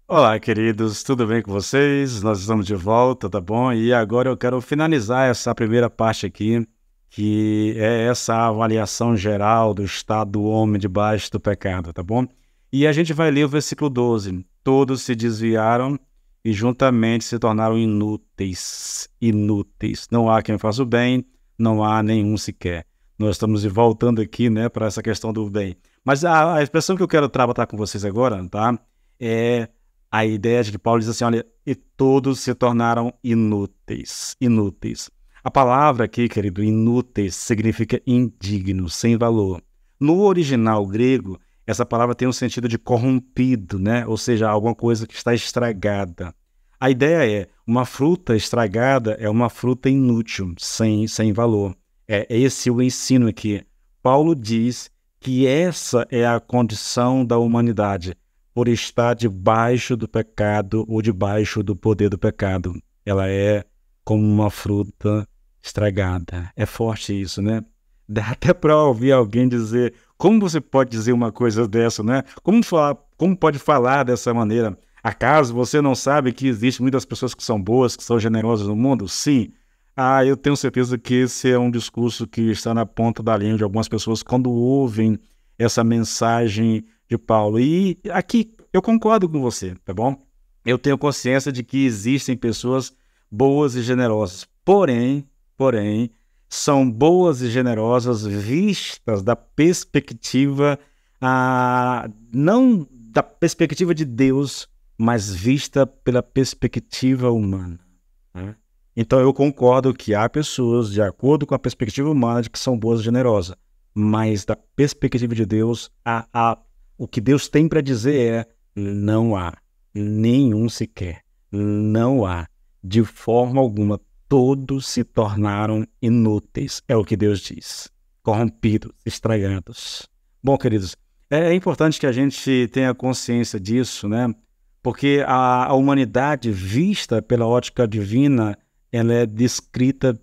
Olá, queridos, tudo bem com vocês? Nós estamos de volta, tá bom? E agora eu quero finalizar essa primeira parte aqui, que é essa avaliação geral do estado do homem debaixo do pecado, tá bom? E a gente vai ler o versículo 12. Todos se desviaram e juntamente se tornaram inúteis. Inúteis. Não há quem faça o bem, não há nenhum sequer. Nós estamos voltando aqui, né, para essa questão do bem. Mas a expressão que eu quero tratar com vocês agora, tá? É a ideia de que Paulo diz assim, olha, e todos se tornaram inúteis, inúteis. A palavra aqui, querido, inúteis, significa indigno, sem valor. No original grego, essa palavra tem um sentido de corrompido, né? Ou seja, alguma coisa que está estragada. A ideia é, uma fruta estragada é uma fruta inútil, sem valor. É esse o ensino aqui. Paulo diz que essa é a condição da humanidade, por estar debaixo do pecado ou debaixo do poder do pecado. Ela é como uma fruta estragada. É forte isso, né? Dá até para ouvir alguém dizer, como você pode dizer uma coisa dessa, né? Como pode falar dessa maneira? Acaso você não sabe que existem muitas pessoas que são boas, que são generosas no mundo? Sim. Eu tenho certeza que esse é um discurso que está na ponta da língua de algumas pessoas quando ouvem essa mensagem de Paulo. E aqui eu concordo com você, tá bom? Eu tenho consciência de que existem pessoas boas e generosas. Porém, são boas e generosas vistas da perspectiva, não da perspectiva de Deus, mas vista pela perspectiva humana, né? Então eu concordo que há pessoas, de acordo com a perspectiva humana, de que são boas e generosas, mas da perspectiva de Deus, o que Deus tem para dizer é: não há nenhum sequer, não há, de forma alguma, todos se tornaram inúteis, é o que Deus diz, corrompidos, estragados. Bom, queridos, é importante que a gente tenha consciência disso, né? Porque a humanidade vista pela ótica divina, ela é descrita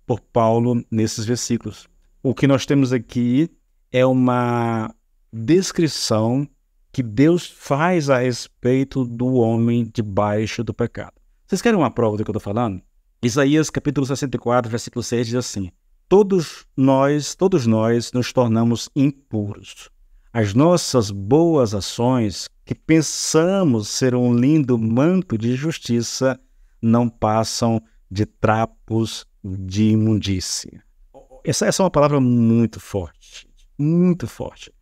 por Paulo nesses versículos. O que nós temos aqui é uma descrição que Deus faz a respeito do homem debaixo do pecado. Vocês querem uma prova do que eu estou falando? Isaías capítulo 64, versículo 6 diz assim: todos nós nos tornamos impuros. As nossas boas ações, que pensamos ser um lindo manto de justiça, não passam de trapos de imundícia. Essa é uma palavra muito forte, muito forte.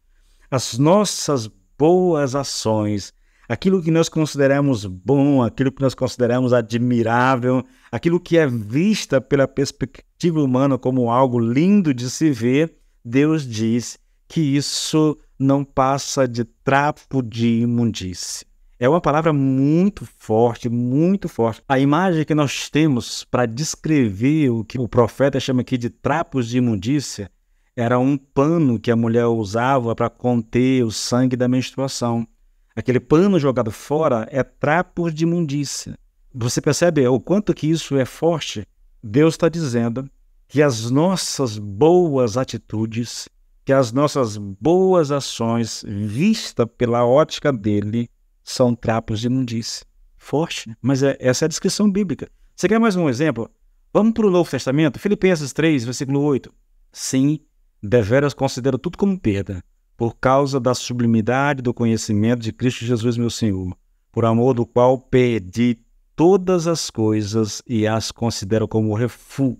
As nossas boas ações, aquilo que nós consideramos bom, aquilo que nós consideramos admirável, aquilo que é vista pela perspectiva humana como algo lindo de se ver, Deus diz que isso não passa de trapo de imundície. É uma palavra muito forte, muito forte. A imagem que nós temos para descrever o que o profeta chama aqui de trapos de imundícia era um pano que a mulher usava para conter o sangue da menstruação. Aquele pano jogado fora é trapos de imundícia. Você percebe o quanto que isso é forte? Deus está dizendo que as nossas boas atitudes, que as nossas boas ações, vistas pela ótica dele, são trapos de imundícia. Forte, mas essa é a descrição bíblica. Você quer mais um exemplo? Vamos para o Novo Testamento, Filipenses 3, versículo 8. Sim, deveras considero tudo como perda, por causa da sublimidade do conhecimento de Cristo Jesus, meu Senhor, por amor do qual perdi todas as coisas e as considero como refúgio.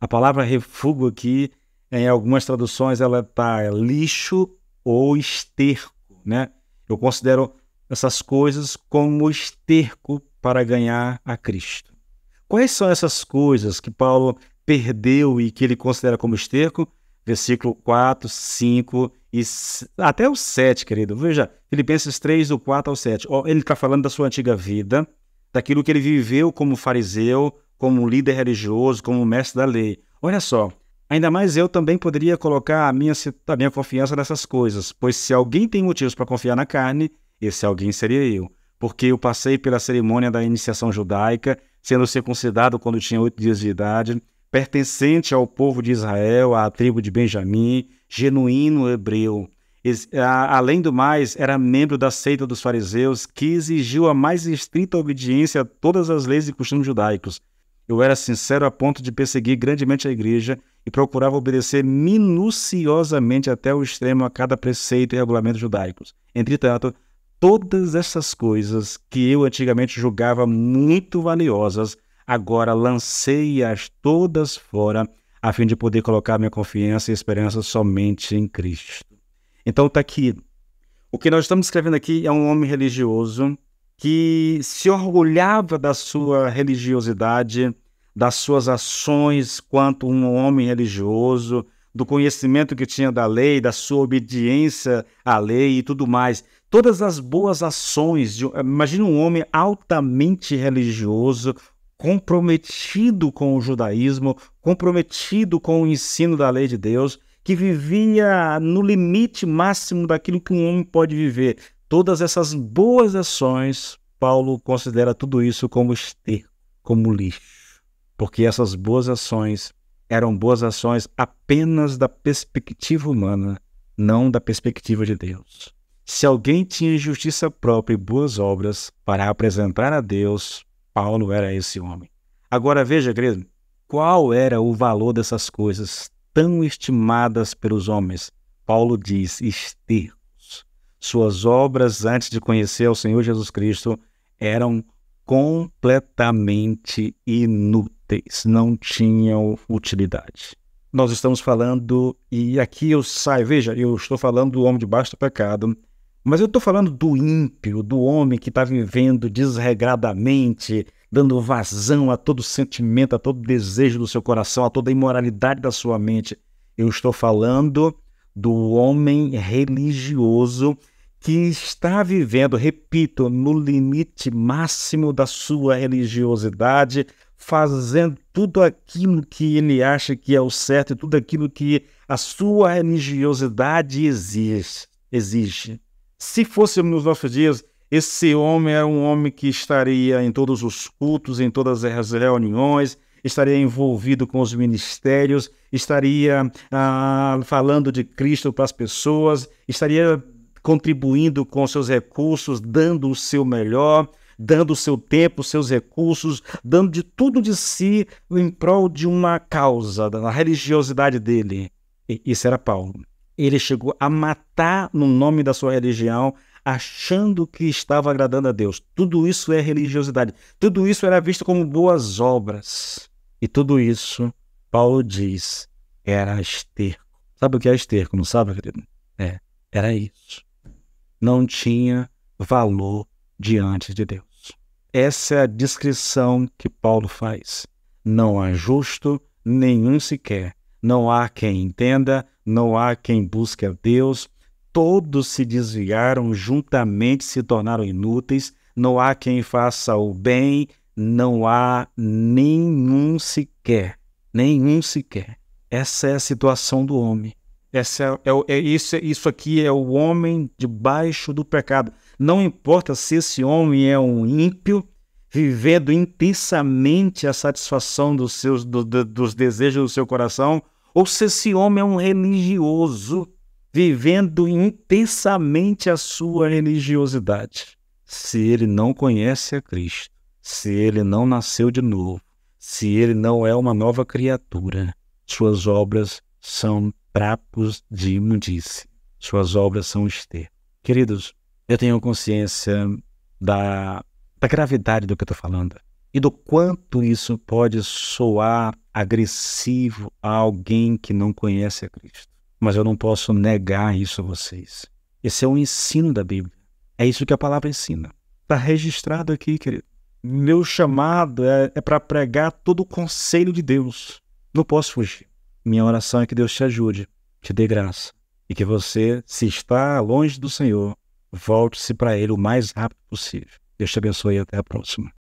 A palavra refúgio aqui, em algumas traduções, ela está lixo ou esterco, né? Eu considero essas coisas como esterco para ganhar a Cristo. Quais são essas coisas que Paulo perdeu e que ele considera como esterco? Versículo 4, 5 e até o 7, querido. Veja, Filipenses 3, do 4 ao 7. Ele está falando da sua antiga vida, daquilo que ele viveu como fariseu, como líder religioso, como mestre da lei. Olha só, ainda mais eu também poderia colocar a minha confiança nessas coisas, pois se alguém tem motivos para confiar na carne, esse alguém seria eu, porque eu passei pela cerimônia da iniciação judaica, sendo circuncidado quando tinha 8 dias de idade, pertencente ao povo de Israel, à tribo de Benjamim, genuíno hebreu. Além do mais, era membro da seita dos fariseus, que exigiu a mais estrita obediência a todas as leis e costumes judaicos. Eu era sincero a ponto de perseguir grandemente a igreja e procurava obedecer minuciosamente até o extremo a cada preceito e regulamento judaicos. Entretanto, todas essas coisas que eu antigamente julgava muito valiosas, agora lancei-as todas fora, a fim de poder colocar minha confiança e esperança somente em Cristo. Então está aqui. O que nós estamos escrevendo aqui é um homem religioso que se orgulhava da sua religiosidade, das suas ações quanto um homem religioso, do conhecimento que tinha da lei, da sua obediência à lei e tudo mais. Todas as boas ações. Imagina um homem altamente religioso, comprometido com o judaísmo, comprometido com o ensino da lei de Deus, que vivia no limite máximo daquilo que um homem pode viver. Todas essas boas ações, Paulo considera tudo isso como esterco, como lixo, porque essas boas ações eram boas ações apenas da perspectiva humana, não da perspectiva de Deus. Se alguém tinha justiça própria e boas obras para apresentar a Deus, Paulo era esse homem. Agora veja, querido, qual era o valor dessas coisas tão estimadas pelos homens? Paulo diz, estercos. Suas obras antes de conhecer o Senhor Jesus Cristo eram completamente inúteis, não tinham utilidade. Nós estamos falando, e aqui eu saio, veja, eu estou falando do homem debaixo do pecado, mas eu estou falando do ímpio, do homem que está vivendo desregradamente, dando vazão a todo sentimento, a todo desejo do seu coração, a toda imoralidade da sua mente. Eu estou falando do homem religioso que está vivendo, repito, no limite máximo da sua religiosidade, fazendo tudo aquilo que ele acha que é o certo e tudo aquilo que a sua religiosidade exige. Se fôssemos nos nossos dias, esse homem era um homem que estaria em todos os cultos, em todas as reuniões, estaria envolvido com os ministérios, estaria falando de Cristo para as pessoas, estaria contribuindo com seus recursos, dando o seu melhor, dando o seu tempo, seus recursos, dando de tudo de si em prol de uma causa, da religiosidade dele. Isso era Paulo. Ele chegou a matar no nome da sua religião, achando que estava agradando a Deus. Tudo isso é religiosidade. Tudo isso era visto como boas obras. E tudo isso, Paulo diz, era esterco. Sabe o que é esterco, não sabe, querido? Era isso. Não tinha valor diante de Deus. Essa é a descrição que Paulo faz. Não há justo nenhum sequer. Não há quem entenda, não há quem busque a Deus. Todos se desviaram, juntamente se tornaram inúteis. Não há quem faça o bem, não há nenhum sequer. Nenhum sequer. Essa é a situação do homem. Isso aqui é o homem debaixo do pecado. Não importa se esse homem é um ímpio, vivendo intensamente a satisfação dos desejos do seu coração, ou se esse homem é um religioso, vivendo intensamente a sua religiosidade. Se ele não conhece a Cristo, se ele não nasceu de novo, se ele não é uma nova criatura, suas obras são trapos de imundície. Suas obras são esterco. Queridos, eu tenho consciência da gravidade do que eu estou falando e do quanto isso pode soar agressivo a alguém que não conhece a Cristo. Mas eu não posso negar isso a vocês. Esse é um ensino da Bíblia. É isso que a palavra ensina. Está registrado aqui, querido. Meu chamado é para pregar todo o conselho de Deus. Não posso fugir. Minha oração é que Deus te ajude, te dê graça. E que você, se está longe do Senhor, volte-se para Ele o mais rápido possível. Deus te abençoe e até a próxima.